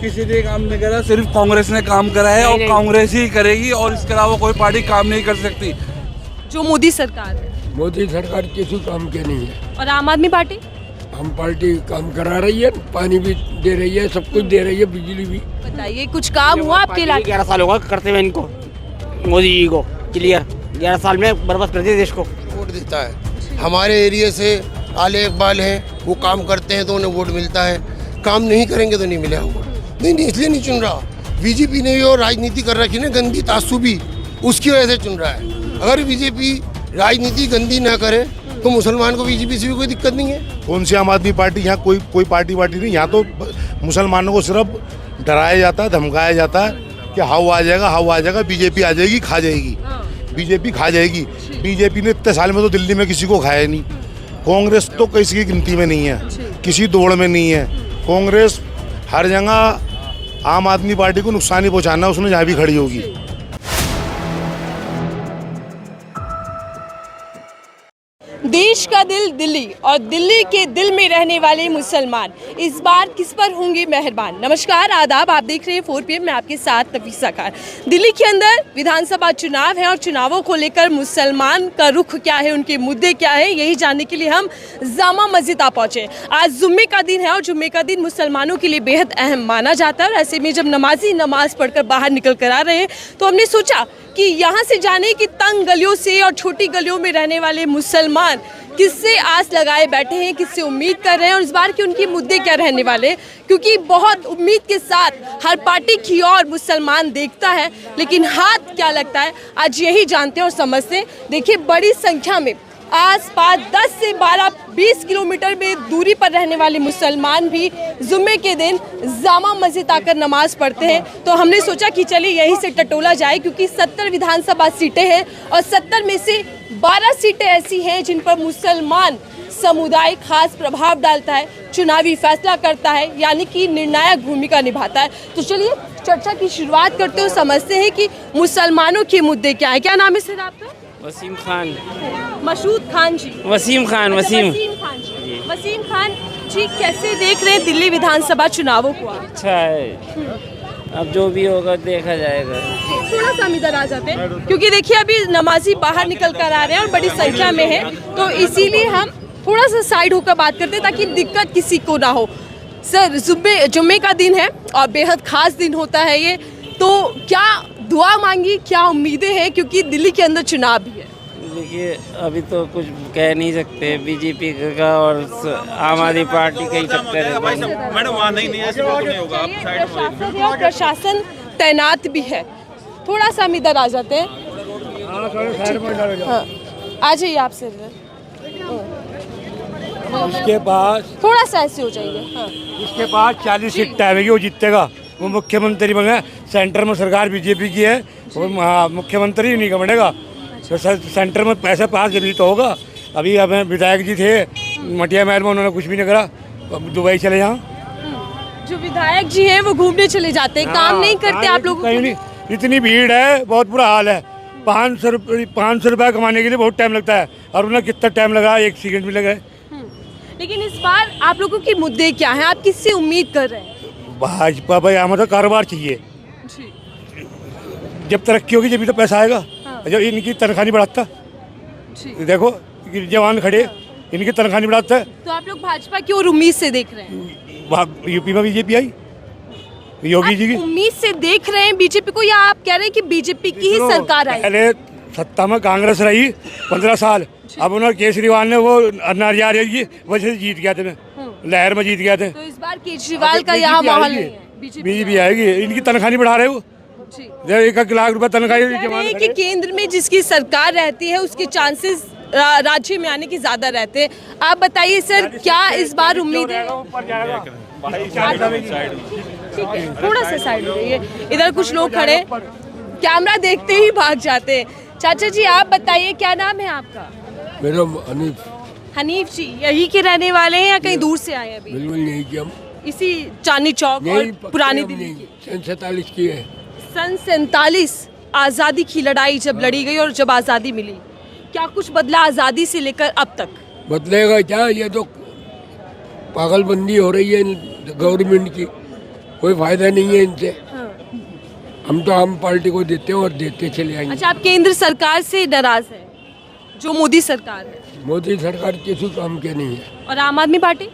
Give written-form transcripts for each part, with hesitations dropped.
किसी ने काम नहीं करा, सिर्फ कांग्रेस ने काम करा है और कांग्रेस ही करेगी और इसके अलावा कोई पार्टी काम नहीं कर सकती। जो मोदी सरकार है मोदी सरकार किसी काम के नहीं है। और आम आदमी पार्टी हम पार्टी काम करा रही है, पानी भी दे रही है, सब कुछ दे रही है, बिजली भी। बताइए कुछ काम हुआ आपके इलाके? 11 साल होगा करते हुए इनको, मोदी जी को क्लियर 11 साल में बर्बाद कर दिया देश को। वोट देता है, हमारे एरिया से आले इकबाल हैं, वो काम करते हैं तो उन्हें वोट मिलता है, काम नहीं करेंगे तो नहीं मिलेगा वोट। नहीं इसलिए नहीं चुन रहा, बीजेपी ने जो राजनीति कर रखी है ना गंदी तासुबी, उसकी वजह से चुन रहा है। अगर बीजेपी राजनीति गंदी ना करे तो मुसलमान को बीजेपी से भी कोई दिक्कत नहीं है। कौन सी आम आदमी पार्टी, यहाँ कोई पार्टी नहीं, यहाँ तो मुसलमानों को सिर्फ डराया जाता है, धमकाया जाता है कि हाउ आ जाएगा, बीजेपी आ जाएगी, खा जाएगी, बीजेपी खा जाएगी। बीजेपी ने इतने साल में तो दिल्ली में किसी को खाया नहीं। कांग्रेस तो किसी की गिनती में नहीं है, किसी दौड़ में नहीं है। कांग्रेस हर जगह आम आदमी पार्टी को नुकसान ही पहुँचाना, उसमें जहाँ भी खड़ी होगी। देश का दिल दिल्ली और दिल्ली के दिल में रहने वाले मुसलमान इस बार किस पर होंगे मेहरबान। नमस्कार, आदाब, आप देख रहे हैं 4 PM, मैं आपके साथ नफीसा खान। दिल्ली के अंदर विधानसभा चुनाव है और चुनावों को लेकर मुसलमान का रुख क्या है, उनके मुद्दे क्या है, यही जानने के लिए हम जामा मस्जिद आ पहुंचे। आज जुम्मे का दिन है और जुम्मे का दिन मुसलमानों के लिए बेहद अहम माना जाता है और ऐसे में जब नमाजी नमाज पढ़कर बाहर निकल कर आ रहे हैं तो हमने सोचा कि यहाँ से जाने की तंग गलियों से और छोटी गलियों में रहने वाले मुसलमान किससे आस लगाए बैठे हैं, किससे उम्मीद कर रहे हैं और इस बार के उनके मुद्दे क्या रहने वाले, क्योंकि बहुत उम्मीद के साथ हर पार्टी की ओर मुसलमान देखता है, लेकिन हाथ क्या लगता है आज यही जानते हैं और समझते हैं। देखिए बड़ी संख्या में आस-पास 10 से 12-20 किलोमीटर में दूरी पर रहने वाले मुसलमान भी जुम्मे के दिन जामा मस्जिद आकर नमाज पढ़ते हैं। तो हमने सोचा कि चलिए यहीं से टटोला जाए, क्योंकि 70 विधानसभा सीटें हैं और 70 में से 12 सीटें ऐसी हैं जिन पर मुसलमान समुदाय खास प्रभाव डालता है, चुनावी फैसला करता है, यानी कि निर्णायक भूमिका निभाता है। तो चलिए चर्चा की शुरुआत करते हुए समझते हैं कि मुसलमानों के मुद्दे क्या है। क्या नाम है सर आपका? वसीम खान। मशहूद खान जी। वसीम खान। वसीम खान जी। वसीम खान जी, कैसे देख रहे हैं दिल्ली विधानसभा चुनावों को? अच्छा है, अब जो भी होगा देखा जाएगा। थोड़ा सा हम इधर आ जाते हैं, क्योंकि देखिए अभी नमाजी बाहर निकल कर आ रहे हैं और बड़ी संख्या में है, तो इसीलिए हम थोड़ा सा साइड होकर बात करते हैं ताकि दिक्कत किसी को ना हो। सर, जुम्मे का दिन है और बेहद खास दिन होता है ये, तो क्या दुआ मांगी, क्या उम्मीदें हैं, क्योंकि दिल्ली के अंदर चुनाव भी है? देखिए अभी तो कुछ कह नहीं सकते, बीजेपी का और आम आदमी पार्टी का ही टक्कर है। मैडम वहाँ नहीं ऐसे तो नहीं होगा, आप साइड में। प्रशासन तैनात भी है। थोड़ा सा हम इधर आ जाते हैं। हाँ, आ जाइए आप सर। इसके पास थोड़ा सा ऐसे हो जाइए। हाँ। इसके पास 40 सीट टाइम वो जीतेगा, वो मुख्यमंत्री बने। सेंटर में सरकार बीजेपी की है, वो मुख्यमंत्री नहीं बनेगा। तो सेंटर में पैसा पास जब तो होगा। अभी हमें विधायक जी थे मटिया महल में, उन्होंने कुछ भी नहीं करा, दुबई चले यहाँ। जो विधायक जी हैं वो घूमने चले जाते हैं, काम नहीं करते। आप लोगों कहीं नहीं, इतनी भीड़ है, बहुत बुरा हाल है। 500 रुपये कमाने के लिए बहुत टाइम लगता है और उन्हें कितना टाइम लगा, 1 सेकंड भी लगा। लेकिन इस बार आप लोगों की मुद्दे क्या हैं, आप किससे उम्मीद कर रहे हैं? भाजपा भाई, हमें तो कारोबार चाहिए। जब तरक्की होगी जब तो पैसा आएगा। हाँ। जब इनकी तनख्वाह नहीं बढ़ाता, देखो जवान खड़े, इनकी तनख्वाह नहीं बढ़ाता है। तो आप लोग भाजपा की और उम्मीद से देख रहे हैं? यूपी में बीजेपी आई, योगी जी की उम्मीद से देख रहे हैं बीजेपी को, या आप कह रहे हैं कि बीजेपी की ही सरकार आई? पहले सत्ता में कांग्रेस रही 15 साल, अब उन्होंने केजरीवाल ने वो नारियार वजह से जीत गया थे, लहर में जीत गया थे। तो इस बार केजरीवाल का यहाँ माहौल नहीं है, बीजेपी आएगी। इनकी तनख्वाह नहीं बढ़ा रहे वो, 1 लाख रुपए तनख्वाह कि केंद्र में जिसकी सरकार रहती है उसके चांसेस राज्य में आने के ज्यादा रहते हैं। आप बताइए सर, क्या इस बार उम्मीद है? ठीक है, थोड़ा सा साइड हो जाइए। इधर कुछ लोग खड़े, कैमरा देखते ही भाग जाते हैं। चाचा जी आप बताइए, क्या नाम है आपका? मेरा हनीफ। हनीफ जी, यही के रहने वाले हैं या कहीं दूर से आए हैं? अभी बिल्कुल नहीं किया, इसी चांदनी चौक और पुरानी दिल्ली की। सन 47 की है। सन 47 आज़ादी की लड़ाई जब लड़ी गई और जब आज़ादी मिली, क्या कुछ बदला आज़ादी से लेकर अब तक? बदलेगा क्या, ये तो पागलबंदी हो रही है गवर्नमेंट की। कोई फायदा नहीं है इनसे। हम तो आम पार्टी को देते हैं और देते चले आएंगे। अच्छा, आप केंद्र सरकार से नाराज हैं, जो मोदी सरकार है। मोदी सरकार किसी काम के नहीं है। और आम आदमी पार्टी?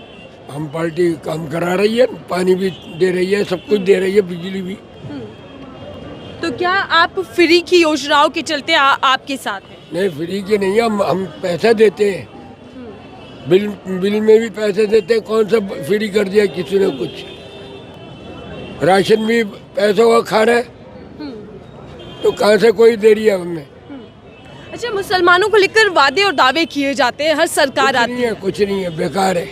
आम पार्टी काम करा रही है, पानी भी दे रही है, सब कुछ दे रही है, बिजली भी। तो क्या आप फ्री की योजनाओं के चलते आपके साथ हैं? नहीं, फ्री की नहीं है, हम पैसा देते हैं, बिल में भी पैसे देते हैं। कौन सा फ्री कर दिया किसी ने कुछ? राशन भी पैसों का खा रहा है, तो कहाँ से कोई दे रही है हमें? अच्छा, मुसलमानों को लेकर वादे और दावे किए जाते हैं, हर सरकार आती है। कुछ नहीं है, बेकार है।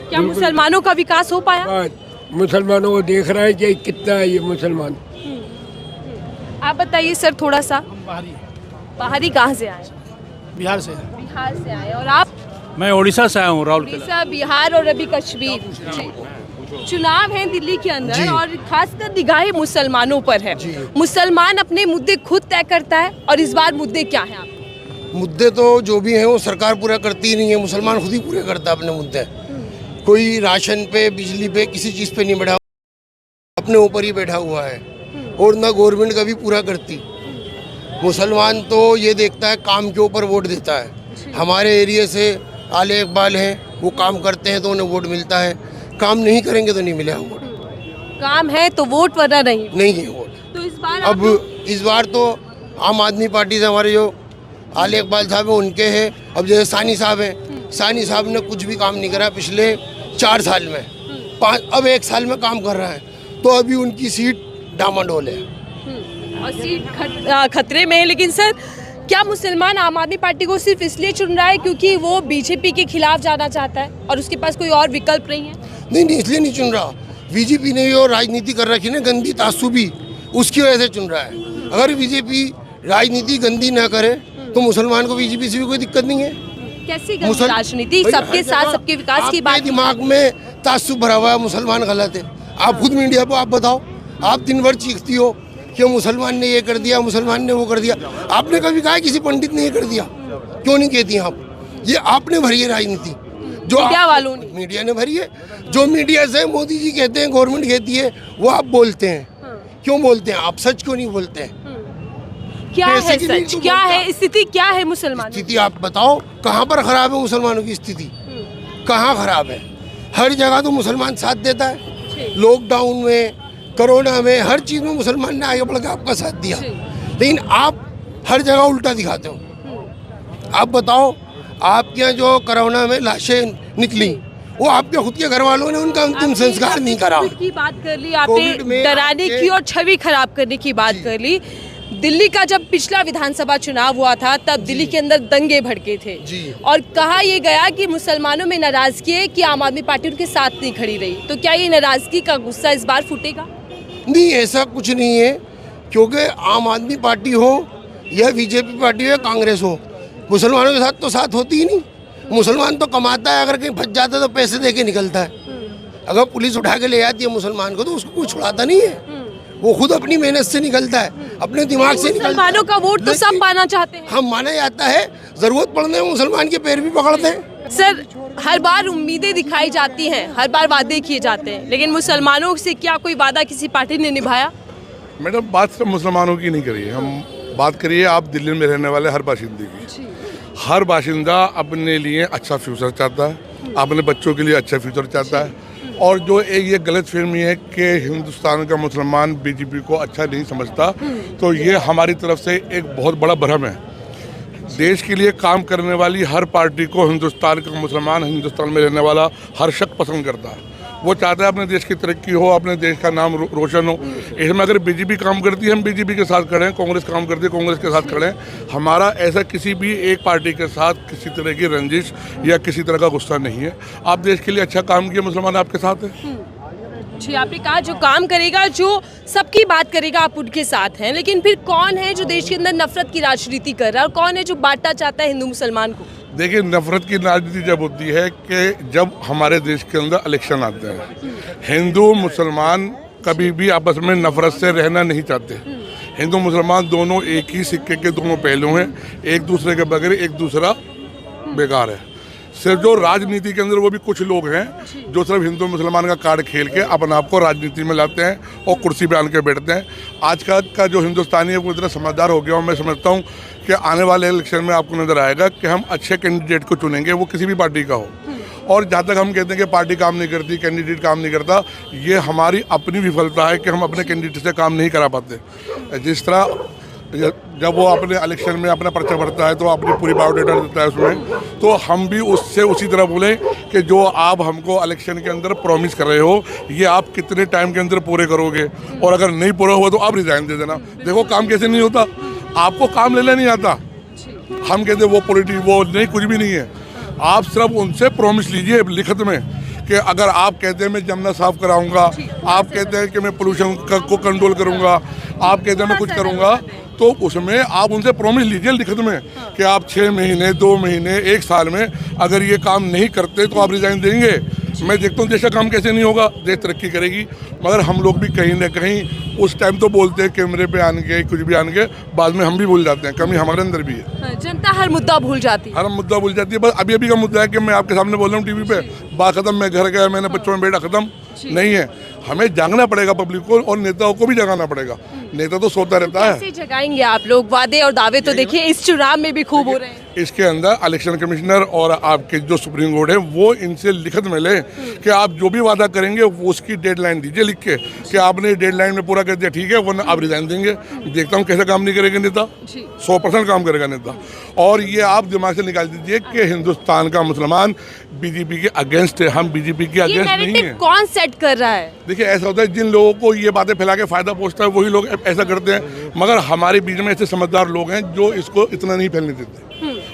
क्या मुसलमानों का विकास हो पाया? मुसलमानों को देख रहा है कि कितना है ये मुसलमान। आप बताइए सर थोड़ा सा। बाहरी कहाँ से आए? बिहार से। बिहार से आए। और आप? मैं उड़ीसा से आया हूँ, राउरकेला। उड़ीसा, बिहार और अभी कश्मीर। चुनाव है दिल्ली के अंदर और खासकर निगाहें मुसलमानों पर है। मुसलमान अपने मुद्दे खुद तय करता है, और इस बार मुद्दे क्या हैं आप? मुद्दे तो जो भी हैं वो सरकार पूरा करती ही नहीं है, मुसलमान खुद ही पूरे करता है अपने मुद्दे। कोई राशन पे, बिजली पे, किसी चीज़ पे नहीं बैठा, अपने ऊपर ही बैठा हुआ है, और ना गवर्नमेंट का भी पूरा करती। मुसलमान तो ये देखता है, काम के ऊपर वोट देता है। हमारे एरिया से आले इकबाल हैं, वो काम करते हैं तो उन्हें वोट मिलता है, काम नहीं करेंगे तो नहीं मिलेगा वोट। काम है तो वोट, वरना नहीं है वोट। तो इस बार अब इस बार तो आम आदमी पार्टी से हमारे जो आले इकबाल साहब हैं उनके हैं। अब जैसे सानी साहब हैं, सानी साहब ने कुछ भी काम नहीं करा पिछले 4 साल में, 5 अब 1 साल में काम कर रहा है, तो अभी उनकी सीट डामाडोल है और सीट खतरे में है। लेकिन सर, क्या मुसलमान आम आदमी पार्टी को सिर्फ इसलिए चुन रहा है क्योंकि वो बीजेपी के खिलाफ जाना चाहता है और उसके पास कोई और विकल्प नहीं है? नहीं, इसलिए नहीं चुन रहा। बीजेपी ने जो राजनीति कर रखी है ना, गंदी तासुबी, उसकी वजह से चुन रहा है। अगर बीजेपी राजनीति गंदी ना करे तो मुसलमान को बीजेपी से भी कोई दिक्कत नहीं है। कैसी गंदी राजनीति? सबके साथ सबके विकास की बात। दिमाग में तासुब भरा हुआ है, मुसलमान गलत है। आप खुद मीडिया पे आप बताओ, आप दिन भर चीखती हो कि मुसलमान ने ये कर दिया, मुसलमान ने वो कर दिया। आपने कभी कहा किसी पंडित ने ये कर दिया? क्यों नहीं कहती आप? ये आपने भरी है राजनीति, जो मीडिया वालों ने, मीडिया ने भरी है। जो मीडिया से मोदी जी कहते हैं, गवर्नमेंट कहती है, वो आप बोलते हैं। क्यों बोलते हैं? आप सच क्यों नहीं बोलते हैं? क्या है सच? क्या है स्थिति? क्या है मुसलमान स्थिति? आप बताओ, कहाँ पर खराब है मुसलमानों की स्थिति? कहाँ खराब है? हर जगह तो मुसलमान साथ देता है। लॉकडाउन में, कोरोना में, हर चीज़ में मुसलमान ने आगे बढ़कर आपका साथ दिया। लेकिन आप हर जगह उल्टा दिखाते हो। आप बताओ, आपके यहाँ जो कोरोना में लाशें निकली, वो आपके खुद के घर वालों ने उनका अंतिम संस्कार नहीं करा। की बात कर ली आपने, डराने की और छवि खराब करने की बात कर ली। दिल्ली का जब पिछला विधानसभा चुनाव हुआ था, तब दिल्ली के अंदर दंगे भड़के थे और कहा यह गया कि मुसलमानों में नाराजगी है कि आम आदमी पार्टी उनके साथ नहीं खड़ी रही। तो क्या ये नाराजगी का गुस्सा इस बार फूटेगा? नहीं, ऐसा कुछ नहीं है, क्योंकि आम आदमी पार्टी हो या बीजेपी पार्टी हो या कांग्रेस हो, मुसलमानों के साथ तो साथ होती ही नहीं। मुसलमान तो कमाता है, अगर कहीं फंस जाता है तो पैसे दे के निकलता है। अगर पुलिस उठा के ले जाती है मुसलमान को तो उसको कोई छुड़ाता नहीं है, वो खुद अपनी मेहनत से निकलता है, अपने दिमाग से निकलता है। मुसलमानों का वोट तो सब पाना चाहते हैं। हम माना जाता है, जरूरत पड़ने में मुसलमान के पैर भी पकड़ते हैं। सर, हर बार उम्मीदें दिखाई जाती हैं, हर बार वादे किए जाते हैं, लेकिन मुसलमानों से क्या कोई वादा किसी पार्टी ने निभाया? मैडम, बात सिर्फ मुसलमानों की नहीं करिए, हम बात करिए आप दिल्ली में रहने वाले हर बाशिंदे की। हर बाशिंदा अपने लिए अच्छा फ्यूचर चाहता है, अपने बच्चों के लिए अच्छा फ्यूचर चाहता है। और जो एक ये गलत फहमी है कि हिंदुस्तान का मुसलमान बीजेपी को अच्छा नहीं समझता, तो ये हमारी तरफ से एक बहुत बड़ा भ्रम है। देश के लिए काम करने वाली हर पार्टी को हिंदुस्तान का मुसलमान, हिंदुस्तान में रहने वाला हर शख्स पसंद करता है। वो चाहता है अपने देश की तरक्की हो, अपने देश का नाम रोशन हो। इसमें अगर बीजेपी काम करती है, हम बीजेपी के साथ खड़े हैं, कांग्रेस काम करती है, कांग्रेस के साथ खड़े हैं। हमारा ऐसा किसी भी एक पार्टी के साथ किसी तरह की रंजिश या किसी तरह का गुस्सा नहीं है। आप देश के लिए अच्छा काम किया, मुसलमान आपके साथ है। जी, आपने कहा जो काम करेगा, जो सबकी बात करेगा, आप उनके साथ हैं। लेकिन फिर कौन है जो देश के अंदर नफरत की राजनीति कर रहा है और कौन है जो बांटना चाहता है हिंदू मुसलमान को? देखिए, नफरत की राजनीति जब होती है कि जब हमारे देश के अंदर इलेक्शन आते हैं। हिंदू मुसलमान कभी भी आपस में नफरत से रहना नहीं चाहते। हिंदू मुसलमान दोनों एक ही सिक्के के दोनों पहलू हैं, एक दूसरे के बगैर एक दूसरा बेकार है। सिर्फ जो राजनीति के अंदर वो भी कुछ लोग हैं जो सिर्फ हिंदू मुसलमान का कार्ड खेल के अपने आप को राजनीति में लाते हैं और कुर्सी पे आन के बैठते हैं। आज का जो हिंदुस्तानी है वो इतना समझदार हो गया और मैं समझता हूँ कि आने वाले इलेक्शन में आपको नज़र आएगा कि हम अच्छे कैंडिडेट को चुनेंगे, वो किसी भी पार्टी का हो। और जहाँ तक हम कहते हैं कि पार्टी काम नहीं करती, कैंडिडेट काम नहीं करता, ये हमारी अपनी विफलता है कि हम अपने कैंडिडेट से काम नहीं करा पाते। जिस तरह जब वो अपने इलेक्शन में अपना पर्चा भरता है तो अपनी पूरी बायोडाटा देता है उसमें, तो हम भी उससे उसी तरह बोलें कि जो आप हमको इलेक्शन के अंदर प्रॉमिस कर रहे हो ये आप कितने टाइम के अंदर पूरे करोगे, और अगर नहीं पूरा हुआ तो आप रिजाइन दे देना। देखो काम कैसे नहीं होता, आपको काम लेना नहीं आता। हम कहते वो पॉलिटिक्स वो नहीं, कुछ भी नहीं है। आप सिर्फ उनसे प्रॉमिस लीजिए लिखित में कि अगर आप कहते हैं मैं जमुना साफ कराऊंगा, आप कहते हैं कि मैं पोल्यूशन को कंट्रोल करूंगा, आप कहते हैं मैं कुछ करूंगा, तो उसमें आप उनसे प्रॉमिस लीजिए लिखित में कि आप 6 महीने 2 महीने 1 साल में अगर ये काम नहीं करते तो आप रिजाइन देंगे। मैं देखता हूँ देश का काम कैसे नहीं होगा, देश तरक्की करेगी। मगर हम लोग भी कहीं ना कहीं उस टाइम तो बोलते हैं कैमरे पे आने के कुछ भी आने के, बाद में हम भी भूल जाते हैं। कमी हमारे अंदर भी है। जनता हर मुद्दा भूल जाती है, हर मुद्दा भूल जाती है। बस अभी अभी का मुद्दा है कि मैं आपके सामने बोल रहा हूँ टीवी पे, बात खत्म, मैं घर गया, मैंने बच्चों में बैठा, खत्म नहीं है। हमें जागना पड़ेगा पब्लिक को, और नेताओं को भी जगाना पड़ेगा। नेता तो सोता रहता है। कैसे जगाएंगे आप लोग? वादे और दावे तो देखिए इस चुनाव में भी खूब हो रहे हैं। इसके अंदर इलेक्शन कमिश्नर और आपके जो सुप्रीम कोर्ट है वो इनसे लिखित में ले कि आप जो भी वादा करेंगे वो उसकी डेडलाइन दीजिए लिख के कि आपने डेडलाइन में पूरा कर दिया, ठीक है, वरना आप रिजाइन देंगे। देखता हूँ कैसे काम नहीं करेगा नेता, 100% काम करेगा नेता। और ये आप दिमाग से निकाल दीजिए कि हिंदुस्तान का मुसलमान बीजेपी के अगेंस्ट है। हम बीजेपी के अगेंस्ट नहीं है। कौन सेट कर रहा है? देखिए ऐसा होता है, जिन लोगों को ये बातें फैला के फायदा पहुंचता है वही लोग ऐसा करते हैं, मगर हमारे बीच में ऐसे समझदार लोग हैं जो इसको इतना नहीं फैलने देते।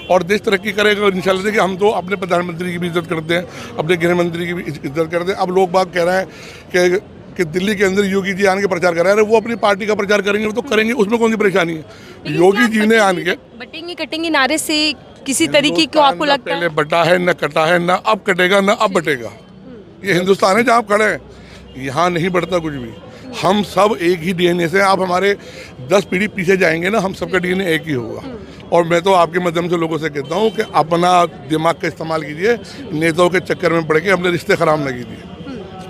और देश तरक्की करेगा इंशाल्लाह। देखिए हम तो अपने प्रधानमंत्री की भी इज्जत करते हैं, अपने गृह मंत्री की भी इज्जत करते हैं। अब लोग बात कह रहे हैं कि दिल्ली के अंदर योगी जी आने के प्रचार कर रहे हैं, वो अपनी पार्टी का प्रचार करेंगे, वो तो करेंगे, उसमें कौन सी परेशानी है। योगी जी ने आने के बटेंगे कटेंगे नारे से किसी तरीके को आपको लगता है? पहले बटा है, न कटा है, न अब कटेगा, न अब बटेगा। ये हिंदुस्तान है जहाँ आप खड़े हैं, यहाँ नहीं बढ़ता कुछ भी। हम सब एक ही डीएनए से, आप हमारे 10 पीढ़ी पीछे जाएंगे ना, हम सबका डीएनए एक ही होगा। और मैं तो आपके माध्यम से लोगों से कहता हूँ कि अपना दिमाग का इस्तेमाल कीजिए, नेताओं के चक्कर में पड़ के अपने रिश्ते खराब न कीजिए,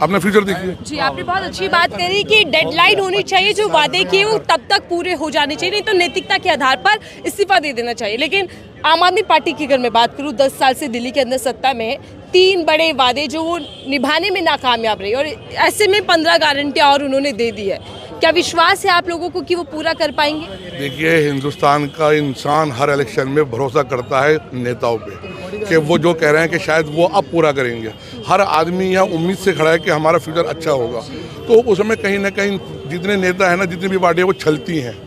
अपना फ्यूचर देखिए। जी आपने बहुत अच्छी बात करी कि डेडलाइन होनी चाहिए, जो वादे किए वो तब तक पूरे हो जाने चाहिए, नहीं तो नैतिकता के आधार पर इस्तीफा दे देना चाहिए। लेकिन आम आदमी पार्टी की अगर मैं बात करूँ, 10 साल से दिल्ली के अंदर सत्ता में 3 बड़े वादे जो वो निभाने में नाकामयाब रही, और ऐसे में 15 गारंटियाँ और उन्होंने दे दी है। क्या विश्वास है आप लोगों को कि वो पूरा कर पाएंगे? देखिए हिंदुस्तान का इंसान हर इलेक्शन में भरोसा करता है नेताओं पे कि वो जो कह रहे हैं कि शायद वो अब पूरा करेंगे। हर आदमी यहाँ उम्मीद से खड़ा है कि हमारा फ्यूचर अच्छा होगा। तो उसमें कहीं ना कहीं जितने नेता हैं ना, जितनी भी पार्टियाँ, वो छलती हैं।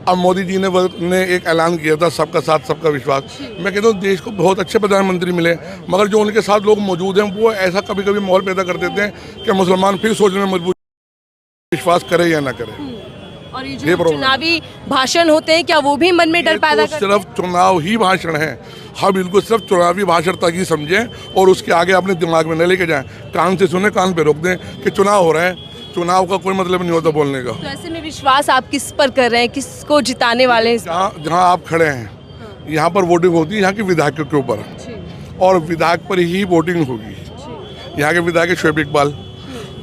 अब मोदी जी ने एक ऐलान किया था, सबका साथ सबका विश्वास। मैं कहता हूँ देश को बहुत अच्छे प्रधानमंत्री मिले, मगर जो उनके साथ लोग मौजूद हैं वो ऐसा कभी कभी माहौल पैदा कर देते हैं कि मुसलमान फिर सोचने में मजबूर विश्वास करे या ना करे। और ये जो चुनावी भाषण होते हैं, क्या वो भी मन में डर पैदा करते हैं? सिर्फ चुनाव ही भाषण है। हम बिल्कुल सिर्फ चुनावी भाषण तक ही समझें और उसके आगे अपने दिमाग में न लेके जाएं। कान से सुने, कान पे रोक दें कि चुनाव हो रहे हैं। चुनाव का कोई मतलब नहीं होता बोलने का। तो ऐसे में विश्वास आप किस पर कर रहे हैं, किसको जिताने वाले हैं? जहाँ आप खड़े हैं यहाँ पर वोटिंग होती है यहाँ के विधायकों के ऊपर, और विधायक पर ही वोटिंग होगी। यहाँ के विधायक शोएब इकबाल।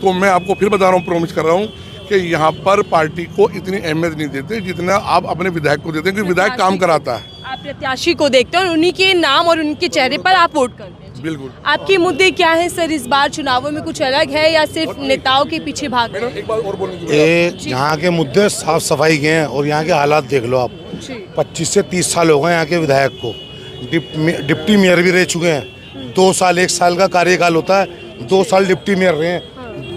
तो मैं आपको फिर बता रहा हूँ, प्रॉमिस कर रहा हूँ कि यहाँ पर पार्टी को इतनी अहमियत नहीं देते जितना आप अपने विधायक को देते हैं, क्योंकि विधायक काम कराता है। आप प्रत्याशी को देखते हैं और उन्हीं के नाम और उनके चेहरे पर आप वोट करते हैं। बिल्कुल। आपके मुद्दे क्या है सर इस बार चुनावों में? कुछ अलग है या सिर्फ नेताओं के पीछे भाग रहे हैं? एक बार और बोलने यहाँ के मुद्दे साफ सफाई के हैं, और यहाँ के हालात देख लो आप। 25 से 30 साल हो गए यहाँ के विधायक को, डिप्टी मेयर भी रह चुके हैं। 2 साल 1 साल का कार्यकाल होता है, 2 साल डिप्टी मेयर रहे हैं।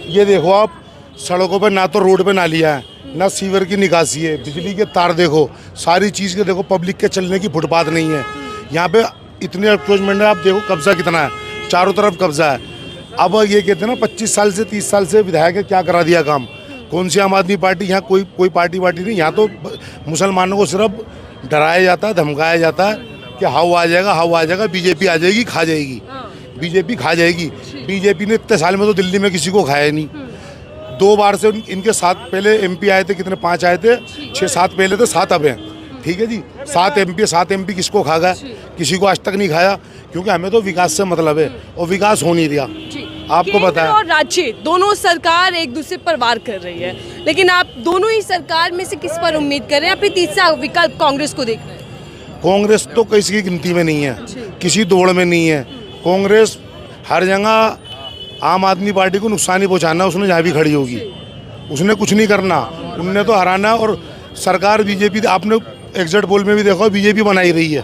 ये देखो आप, सड़कों पर ना तो रोड पे नालियाँ हैं, ना सीवर की निकासी है, बिजली के तार देखो, सारी चीज़ के देखो, पब्लिक के चलने की फुटपाथ नहीं है। यहाँ पे इतने अप्रोचमेंट है, आप देखो कब्जा कितना है, चारों तरफ कब्जा है। अब ये कहते हैं ना 25 साल से 30 साल से विधायक है, क्या करा दिया काम? कौन सी आम आदमी पार्टी? यहाँ कोई पार्टी नहीं। यहाँ तो मुसलमानों को सिर्फ डराया जाता है, धमकाया जाता है कि हाउ आ जाएगा, बीजेपी आ जाएगी, खा जाएगी, बीजेपी खा जाएगी। बीजेपी ने इतने साल में तो दिल्ली में किसी को खाया नहीं। 2 बार से इनके 7 पहले MP आए थे, कितने 5 आए थे, 6-7 पहले थे, 7 अब हैं। ठीक है जी। 7 MP किसको खा गया? किसी को आज तक नहीं खाया, क्योंकि हमें तो विकास से मतलब है और विकास हो नहीं रहा। आपको पता है, और राज्य दोनों सरकार एक दूसरे पर वार कर रही है, लेकिन आप दोनों ही सरकार में से किस पर उम्मीद कर रहे हैं? अपनी तीसरा विकल्प कांग्रेस को देख रहे हैं? कांग्रेस तो किसी की गिनती में नहीं है, किसी दौड़ में नहीं है। कांग्रेस हर जगह आम आदमी पार्टी को नुकसान ही पहुँचाना, उसने जहाँ भी खड़ी होगी उसने कुछ नहीं करना, उनने तो हराना। और सरकार बीजेपी, आपने एग्जिट पोल में भी देखो, बीजेपी बनाई रही है।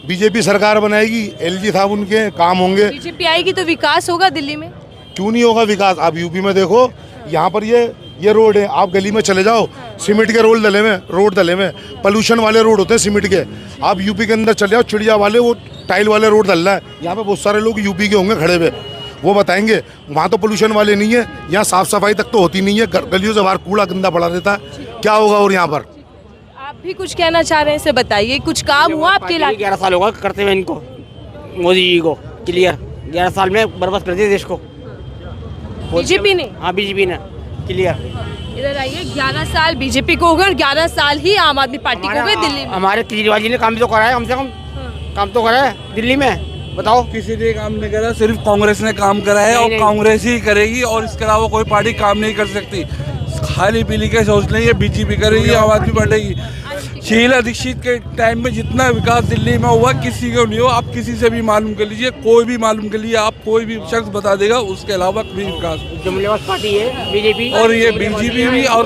बीजेपी सरकार बनाएगी, LG साहब उनके काम होंगे। बीजेपी आएगी तो विकास होगा दिल्ली में? क्यों नहीं होगा विकास? आप यूपी में देखो, यहाँ पर ये रोड है, आप गली में चले जाओ, सीमेंट के रोड डले में पोल्यूशन वाले रोड होते हैं सीमेंट के। आप यूपी के अंदर चले जाओ, चिड़िया वाले वो टाइल वाले रोड डल रहा है। यहाँ पे बहुत सारे लोग यूपी के होंगे खड़े हुए, वो बताएंगे। वहाँ तो पोल्यूशन वाले नहीं है, यहाँ साफ सफाई तक तो होती नहीं है, गलियों से बाहर कूड़ा गंदा पड़ा रहता है। क्या होगा? और यहाँ पर आप भी कुछ कहना चाह रहे हैं, इसे बताइए। कुछ काम हुआ आपके इलाके? 11 साल होगा करते हुए इनको, मोदी जी को क्लियर। 11 साल में बर्बाद कर दिया देश को बीजेपी ने। हाँ, बीजेपी ने क्लियर। इधर आइए। 11 साल बीजेपी को हो गए और 11 साल ही आम आदमी पार्टी को हो गए दिल्ली में। हमारे केजरीवाल जी ने काम तो करा है, कम से कम काम तो करा है दिल्ली में। बताओ, किसी ने काम नहीं करा, सिर्फ कांग्रेस ने काम करा है और कांग्रेस ही करेगी और इसके अलावा कोई पार्टी काम नहीं कर सकती। खाली पीली के सोच लेंगे बीजेपी करेगी, आम आदमी बढ़ेगी। शीला दीक्षित के टाइम में जितना विकास दिल्ली में हुआ किसी को नहीं हो। आप किसी से भी मालूम कर लीजिए, कोई भी मालूम कर लीजिए, आप कोई भी शख्स बता देगा, उसके अलावा कोई विकास। जुमलेबाज पार्टी है बीजेपी, और ये बीजेपी भी और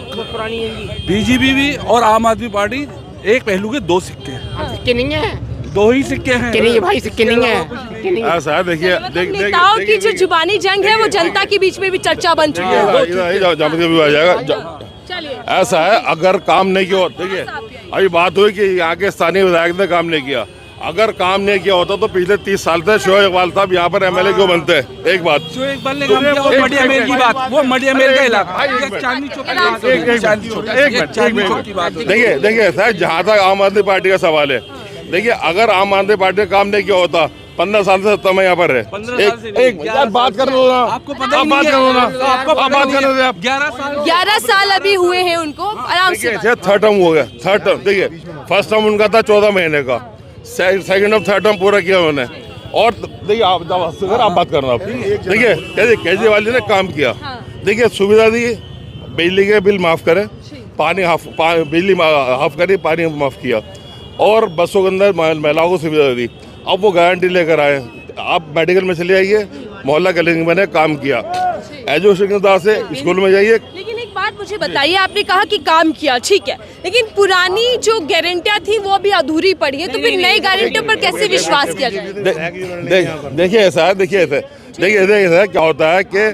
बीजेपी भी और आम आदमी पार्टी एक पहलू के दो सिक्के हैं। सिक्के नहीं है, दो ही सिक्के हैं। सिक्के नहीं है भाई, सिक्के नहीं है। ऐसा है, देखिए नेताओं की जो जुबानी जंग है वो जनता के बीच में भी चर्चा बन चुकी है। ऐसा है, अगर काम नहीं किया, देखिए अभी बात हुई कि यहाँ के स्थानीय विधायक ने काम नहीं किया। अगर काम नहीं किया होता तो पिछले 30 साल से शोएब इकबाल साहब यहाँ पर MLA क्यों बनते? एक बात, शोएब इकबाल ने काम किया, वो मडिया मेल की बात, वो मडिया मेल का इलाका, चांदनी चौक की बात है, चांदनी चौक की बात है। देखिए सर, जहाँ तक आम आदमी पार्टी का सवाल है, देखिए अगर आम आदमी पार्टी ने काम नहीं किया होता, 15 साल से सत्ता में यहाँ पर है। एक बात कर लो ना, आपको पता नहीं है, आपको बात कर लो। 11 साल अभी हुए हैं उनको, आराम से। थर्ड टर्म हो गया, थर्ड टर्म। देखिए फर्स्ट टर्म उनका था 14 महीने का, सेकंड और थर्ड टर्म पूरा किया उन्होंने। और देखिए आप बात करना, देखिए केजरीवाल जी ने काम किया। देखिए सुविधा दी, बिजली के बिल माफ करे, बिजली माफ करी, पानी माफ किया, और बसों के अंदर महिलाओं को सुविधा दी। अब वो गारंटी लेकर आए, आप मेडिकल में चले आइए, मोहल्ला क्लिनिक मैंने काम किया, एजुकेशन से स्कूल में जाइए। लेकिन एक बात मुझे बताइए, आपने कहा कि काम किया, ठीक है, लेकिन पुरानी जो गारंटियां थी वो भी अधूरी पड़ी है, तो फिर नई गारंटियों पर कैसे विश्वास किया जाए? देखिए ऐसा है, देखिए ऐसा क्या होता है कि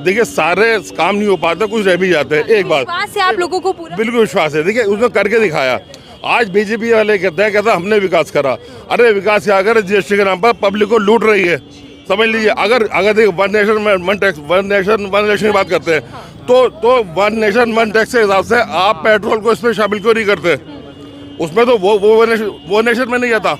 देखिए सारे काम नहीं हो पाते, कुछ रह भी जाते हैं। एक बात विश्वास है आप लोगों को पूरा? बिल्कुल विश्वास है। देखिए उसने करके दिखाया। आज बीजेपी वाले कहते हैं हमने विकास करा। अरे विकास क्या करे, GST के नाम पर पब्लिक को लूट रही है, समझ लीजिए। अगर देखिए वन नेशन वन इलेक्शन की बात करते हैं तो वन नेशन वन टैक्स के हिसाब से आप पेट्रोल को इसमें शामिल क्यों नहीं करते? उसमें तो वो नेशन में नहीं आता।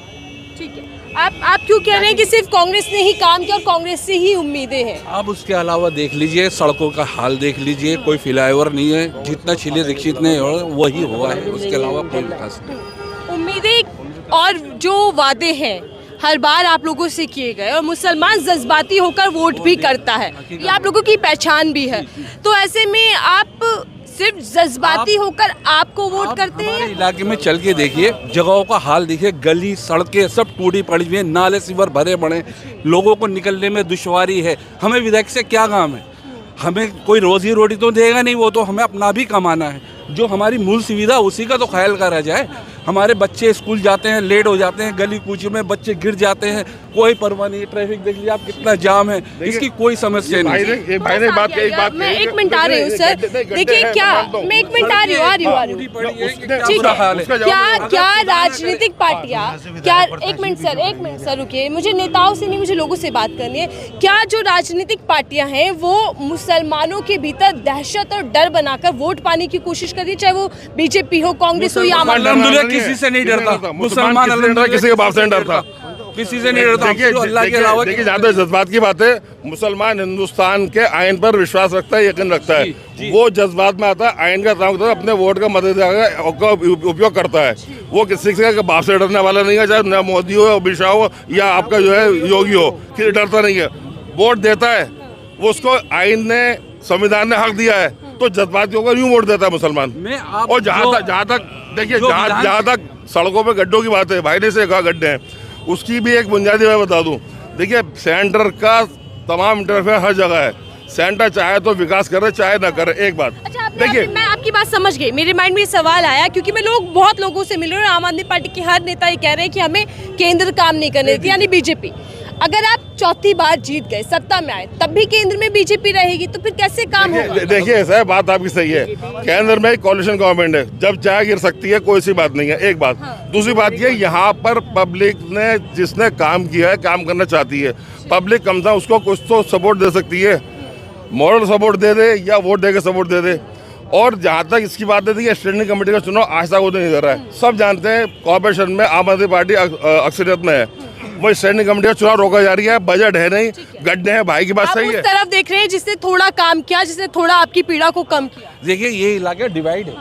ठीक है, आप क्यों कह रहे हैं कि सिर्फ कांग्रेस ने ही काम किया और कांग्रेस से ही उम्मीदें हैं? आप उसके अलावा देख लीजिए, सड़कों का हाल देख लीजिए, कोई फ्लाईओवर नहीं है, जितना शीला दीक्षित ने वही हुआ है, उसके अलावा कोई विकास नहीं। उम्मीदें और जो वादे हैं हर बार आप लोगों से किए गए, और मुसलमान जज्बाती होकर वोट भी करता है, ये आप लोगों की पहचान भी है, तो ऐसे में आप सिर्फ जज्बाती होकर आपको वोट करते हैं? इलाके में चल के देखिए, जगहों का हाल देखिए, गली सड़कें सब टूटी पड़ी हुई है, नाले सीवर भरे पड़े, लोगों को निकलने में दुश्वारी है। हमें विधायक से क्या काम है? हमें कोई रोजी रोटी तो देगा नहीं, वो तो हमें अपना भी कमाना है। जो हमारी मूल सुविधा उसी का तो ख्याल करा जाए। हमारे बच्चे स्कूल जाते हैं, लेट हो जाते हैं, गली कूची में बच्चे गिर जाते हैं, कोई परवाह नहीं। ट्रैफिक देख लीजिए आप कितना जाम है, इसकी कोई समस्या नहीं। मैं 1 मिनट आ रही हूँ सर, देखिए क्या, मैं 1 मिनट आ रही हूँ। ठीक है, क्या राजनीतिक पार्टियाँ, क्या 1 मिनट सर रुकिए, मुझे नेताओं से नहीं, मुझे लोगों से बात करनी है। क्या जो राजनीतिक पार्टियाँ हैं वो मुसलमानों के भीतर दहशत और डर बनाकर वोट पाने की कोशिश कर रही है, चाहे वो बीजेपी हो, कांग्रेस हो या आम आदमी? किसी से नहीं डरता मुसलमान, किसी के बाप से नहीं डरता। किसी से नहीं डरता, देखिए जो अल्लाह के अलावा देखिए जहाँ तक जज्बात की बात है, मुसलमान हिंदुस्तान के आइन पर विश्वास रखता है, यकीन रखता है। वो जज्बात में आता है, आइन का काम करता है, अपने वोट का मदद का उपयोग करता है। वो किसी के बाप से डरने वाला नहीं है, चाहे न मोदी हो, अमित शाह हो या आपका जो है योगी हो, किसी डरता नहीं है। वोट देता है, वो उसको आइन ने, संविधान ने हक दिया है, तो जज्बात के ऊपर यूँ वोट देता है मुसलमान। और जहाँ तक देखिए, जहाँ तक सड़कों पे गड्ढों की बात है, भाई ने से कहा गड्ढे हैं, उसकी भी एक बुनियादी मैं बता दूं। देखिए सेंटर का तमाम इंटरफेयर हर जगह है। सेंटर चाहे तो विकास करे, चाहे ना करे। एक बात देखिए, मैं आपकी बात समझ गई। मेरे माइंड में ये सवाल आया क्योंकि मैं बहुत लोगों से मिल रही हूँ। आम आदमी पार्टी के हर नेता ये कह रहे हैं कि हमें केंद्र काम नहीं करने देती, यानी बीजेपी। अगर आप चौथी बार जीत गए, सत्ता में आए, तब भी केंद्र में बीजेपी रहेगी, तो फिर कैसे काम होगा? देखिए ऐसा है, बात आपकी सही है। केंद्र में कॉलिशन गवर्नमेंट है, जब चाहे गिर सकती है, कोई सी बात नहीं है। एक बात। दूसरी बात ये, यहाँ पर पब्लिक ने जिसने काम किया है, काम करना चाहती है, पब्लिक कम था उसको कुछ तो सपोर्ट दे सकती है। मॉरल सपोर्ट दे दे या वोट दे के सपोर्ट दे दे। और जहाँ तक इसकी बात है कि स्टैंडिंग कमेटी का चुनाव आज तक नहीं कर रहा है। सब जानते हैं कॉर्पोरेशन में आम आदमी पार्टी अक्सरियत में है, वो स्टैंडिंग कमेटी का चुनाव रोका जा रही है। बजट है नहीं, गड्ढे हैं, भाई की बात सही है। उस तरफ देख रहे हैं जिसने थोड़ा काम किया, जिसने थोड़ा आपकी पीड़ा को कम किया। देखिए ये इलाका डिवाइड है,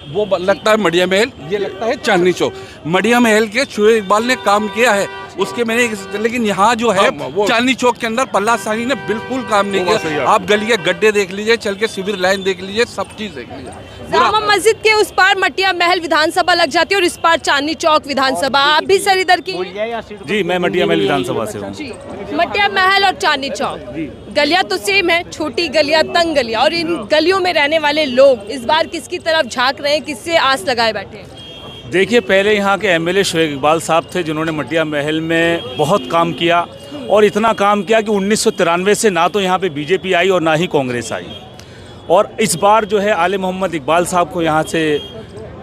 वो लगता है मडिया महल, ये लगता है चांदनी चौक। मडिया महल के शोएब इकबाल ने काम किया है, उसके मैंने, लेकिन यहाँ जो है चांदनी चौक के अंदर पल्ला सानी ने बिल्कुल काम नहीं किया। आप गली के गड्ढे देख लीजिए, चल के सिविल लाइन देख लीजिए, सब चीज देख लीजिए। जामा मस्जिद के उस पार मटिया महल विधानसभा लग जाती है और इस पार चांदनी चौक विधानसभा। आप भी सर इधर की? जी, मैं मटिया महल विधानसभा से हूँ। मटिया महल और चांदनी चौक गलियां तो सेम है, छोटी गलियां, तंग गलियां, और इन गलियों में रहने वाले लोग इस बार किसकी तरफ झांक रहे हैं, किससे आस लगाए बैठे हैं? देखिए, पहले यहाँ के एमएलए शोएब इकबाल साहब थे, जिन्होंने मटिया महल में बहुत काम किया, और इतना काम किया कि 1993 से ना तो यहाँ पे बीजेपी आई और ना ही कांग्रेस आई। और इस बार जो है आले मोहम्मद इकबाल साहब को यहाँ से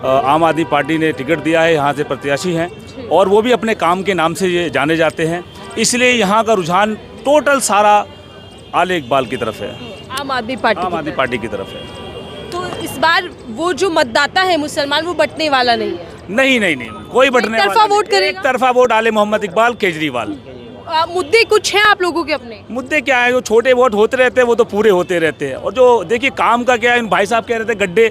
आम आदमी पार्टी ने टिकट दिया है, यहाँ से प्रत्याशी हैं, और वो भी अपने काम के नाम से ये जाने जाते हैं। इसलिए यहाँ का रुझान टोटल सारा आले इकबाल की तरफ है, आम आदमी पार्टी की तरफ है। तो इस बार वो जो मतदाता है मुसलमान, वो बंटने वाला नहीं है। नहीं, कोई बंटने वाला तरफा वोट करेगा। एक तरफा वोट आले मोहम्मद इकबाल, केजरीवाल। मुद्दे कुछ हैं आप लोगों के अपने? मुद्दे क्या है, जो छोटे वोट होते रहते हैं वो तो पूरे होते रहते हैं। और जो देखिए काम का क्या है, भाई साहब कह रहे थे गड्ढे,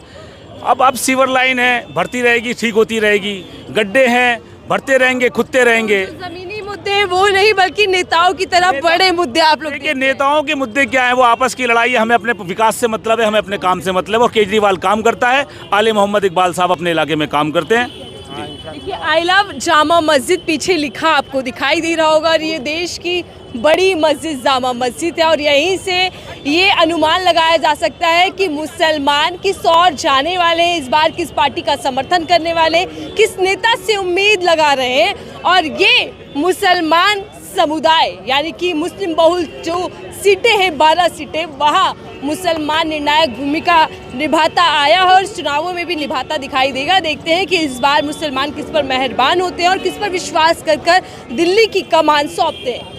अब सीवर लाइन है, भरती रहेगी, ठीक होती रहेगी। गड्ढे हैं, भरते रहेंगे, खुदते रहेंगे। जमीनी मुद्दे वो नहीं, बल्कि नेताओं की तरफ बड़े मुद्दे आप लोग। देखिए नेताओं के मुद्दे क्या है, वो आपस की लड़ाई है। हमें अपने विकास से मतलब है, हमें अपने काम से मतलब है। और केजरीवाल काम करता है, आले मोहम्मद इकबाल साहब अपने इलाके में काम करते हैं। देखिए, आई लव जामा मस्जिद पीछे लिखा आपको दिखाई दे रहा होगा, और ये देश की बड़ी मस्जिद जामा मस्जिद है। और यहीं से ये अनुमान लगाया जा सकता है कि मुसलमान किस ओर जाने वाले हैं, इस बार किस पार्टी का समर्थन करने वाले, किस नेता से उम्मीद लगा रहे हैं। और ये मुसलमान समुदाय, यानी कि मुस्लिम बहुल जो सीटें हैं, 12 सीटें, वहाँ मुसलमान निर्णायक भूमिका निभाता आया है और चुनावों में भी निभाता दिखाई देगा। देखते हैं कि इस बार मुसलमान किस पर मेहरबान होते हैं और किस पर विश्वास कर दिल्ली की कमान सौंपते हैं।